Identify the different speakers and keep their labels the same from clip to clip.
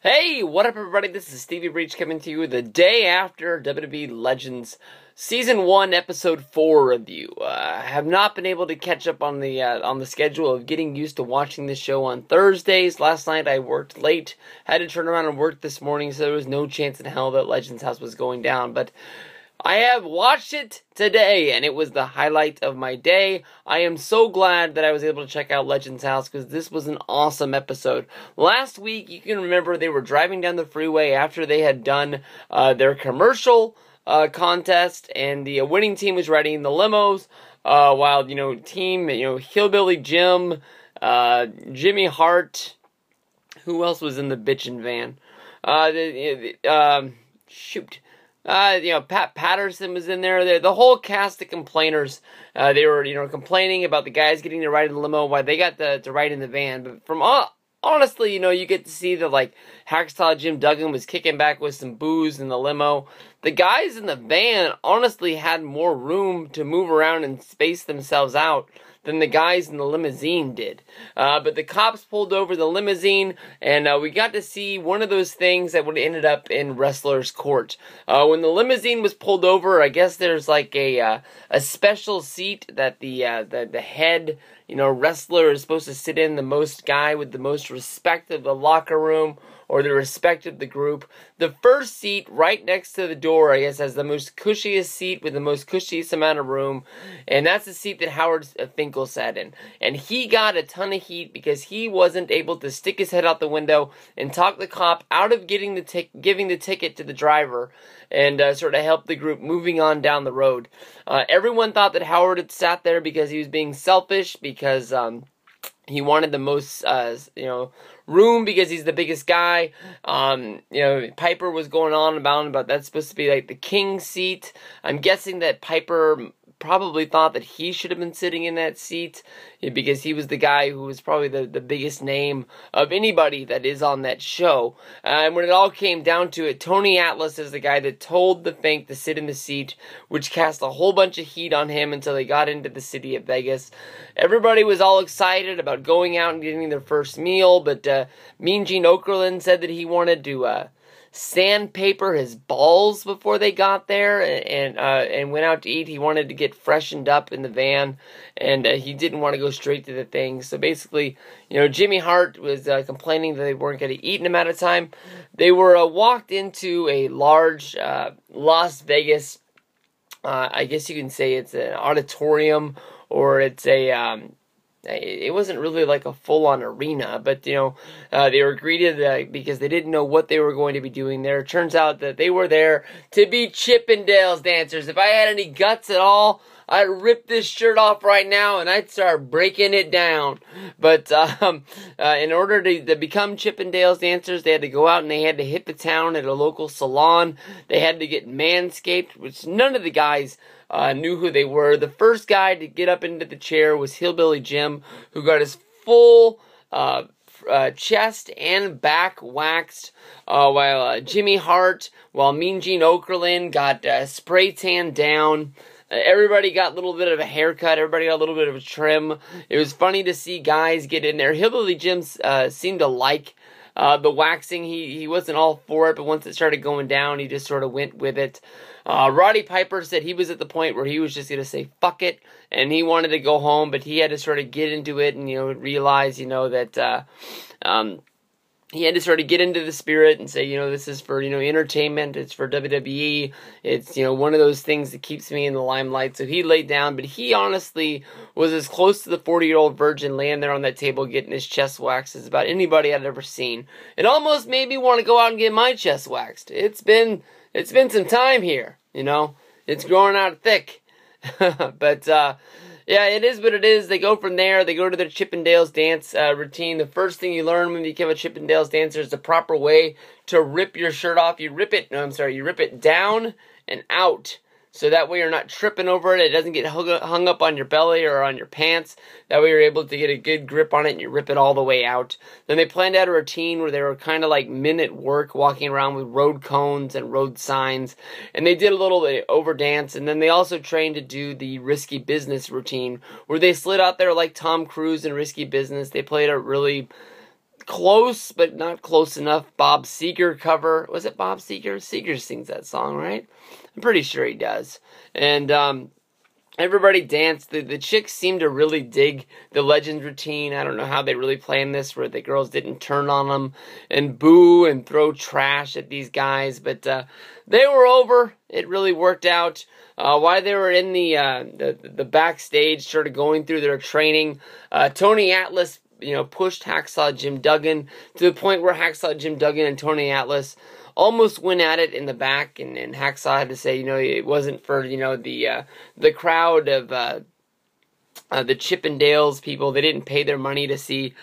Speaker 1: Hey, what up everybody? This is Stevie Breach coming to you the day after WWE Legends Season 1 Episode 4 review. I have not been able to catch up on the schedule of getting used to watching this show on Thursdays. Last night I worked late, had to turn around and work this morning, so there was no chance in hell that Legends House was going down, but I have watched it today, and it was the highlight of my day. I am so glad that I was able to check out Legends House, because this was an awesome episode. Last week, you can remember, they were driving down the freeway after they had done their commercial contest, and the winning team was riding the limos, while, team, Hillbilly Jim, Jimmy Hart, who else was in the bitchin' van? Pat Patterson was in there. The whole cast of complainers, they were, complaining about the guys getting to ride in the limo while they got to ride in the van. But from honestly, you get to see that, Hacksaw Jim Duggan was kicking back with some booze in the limo. The guys in the van honestly had more room to move around and space themselves out than the guys in the limousine did. But the cops pulled over the limousine, and we got to see one of those things that would have ended up in Wrestler's Court. When the limousine was pulled over, I guess there's a special seat that the head wrestler is supposed to sit in, the guy with the most respect of the locker room or the respect of the group. The first seat right next to the door, I guess, has the most cushiest seat with the most cushiest amount of room, and that's the seat that Howard Finkel sat in. And he got a ton of heat because he wasn't able to stick his head out the window and talk the cop out of giving the ticket to the driver and sort of help the group moving on down the road. Everyone thought that Howard had sat there because he was being selfish, because he wanted the most, room because he's the biggest guy. Piper was going on about that's supposed to be like the king seat. I'm guessing that Piper probably thought that he should have been sitting in that seat because he was the guy who was probably the biggest name of anybody that is on that show. And when it all came down to it, Tony Atlas is the guy that told the Fink to sit in the seat, which cast a whole bunch of heat on him until they got into the city of Vegas. Everybody was all excited about going out and getting their first meal, but Mean Gene Okerlund said that he wanted to sandpaper his balls before they got there and went out to eat. He wanted to get freshened up in the van, and he didn't want to go straight to the thing. So basically, Jimmy Hart was complaining that they weren't going to eat in a matter of time. They were walked into a large Las Vegas, I guess you can say it's an auditorium, or it's it wasn't really like a full-on arena, but, they were greeted because they didn't know what they were going to be doing there. It turns out that they were there to be Chippendales dancers. If I had any guts at all, I'd rip this shirt off right now and I'd start breaking it down. But in order to become Chippendales dancers, they had to go out and they had to hit the town at a local salon. They had to get manscaped, which none of the guys knew who they were. The first guy to get up into the chair was Hillbilly Jim, who got his full chest and back waxed, while Jimmy Hart, while Mean Gene Okerlund got spray tan down. Everybody got a little bit of a haircut. Everybody got a little bit of a trim. It was funny to see guys get in there. Hillbilly Jim seemed to like the waxing. He wasn't all for it, but once it started going down, he just sort of went with it. Roddy Piper said he was at the point where he was just going to say, fuck it, and he wanted to go home, but he had to sort of get into it and, realize, that, he had to sort of get into the spirit and say, this is for, entertainment, it's for WWE, it's, one of those things that keeps me in the limelight. So he laid down, but he honestly was as close to the 40-year-old virgin laying there on that table getting his chest waxed as about anybody I'd ever seen. It almost made me want to go out and get my chest waxed. It's been some time here, it's growing out thick. But, yeah, it is what it is. They go from there. They go to their Chippendales dance routine. The first thing you learn when you become a Chippendales dancer is the proper way to rip your shirt off. You rip it down and out. So that way you're not tripping over it. It doesn't get hung up on your belly or on your pants. That way you're able to get a good grip on it and you rip it all the way out. Then they planned out a routine where they were kind of like men at work walking around with road cones and road signs. And they did a little over dance. And then they also trained to do the Risky Business routine where they slid out there like Tom Cruise in Risky Business. They played a really close, but not close enough Bob Seger cover. Was it Bob Seger? Seger sings that song, right? I'm pretty sure he does. And everybody danced. The chicks seemed to really dig the Legends routine. I don't know how they really planned this, where the girls didn't turn on them and boo and throw trash at these guys. But they were over. It really worked out. While they were in the backstage, sort of going through their training, Tony Atlas, pushed Hacksaw Jim Duggan to the point where Hacksaw Jim Duggan and Tony Atlas almost went at it in the back, and Hacksaw had to say, it wasn't for, the crowd of the Chippendales people. They didn't pay their money to see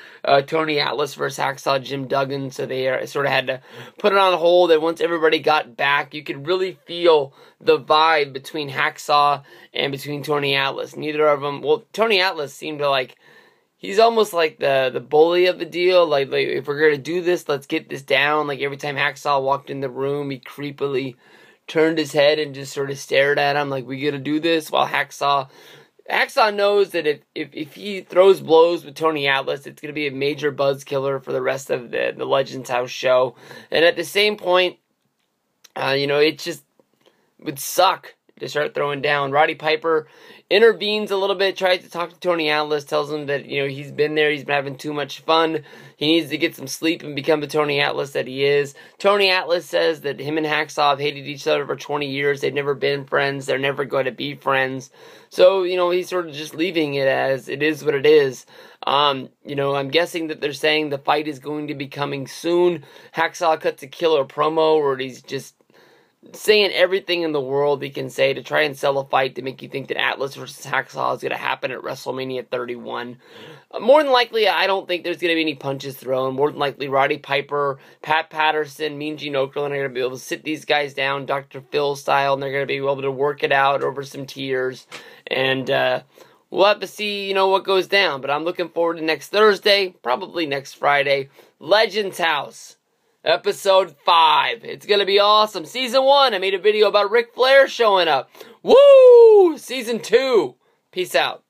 Speaker 1: Tony Atlas versus Hacksaw Jim Duggan, so they sort of had to put it on hold. And once everybody got back, you could really feel the vibe between Hacksaw and between Tony Atlas. Neither of them, well, Tony Atlas seemed to he's almost like the bully of the deal. Like if we're going to do this, let's get this down. Like every time Hacksaw walked in the room, he creepily turned his head and just sort of stared at him like, we got to do this. While Hacksaw knows that if he throws blows with Tony Atlas, it's going to be a major buzz killer for the rest of the Legends House show. And at the same point, it just would suck to start throwing down. Roddy Piper intervenes a little bit, tries to talk to Tony Atlas, tells him that, he's been there, he's been having too much fun, he needs to get some sleep and become the Tony Atlas that he is. Tony Atlas says that him and Hacksaw have hated each other for 20 years, they've never been friends, they're never going to be friends. So, he's sort of just leaving it as it is what it is. I'm guessing that they're saying the fight is going to be coming soon. Hacksaw cuts a killer promo where he's just saying everything in the world he can say to try and sell a fight to make you think that Atlas versus Hacksaw is going to happen at WrestleMania 31. More than likely, I don't think there's going to be any punches thrown. More than likely, Roddy Piper, Pat Patterson, Mean Gene Okerlund are going to be able to sit these guys down, Dr. Phil style, and they're going to be able to work it out over some tears. And we'll have to see, what goes down. But I'm looking forward to next Thursday, probably next Friday. Legends House. Episode 5. It's going to be awesome. Season 1, I made a video about Ric Flair showing up. Woo! Season 2. Peace out.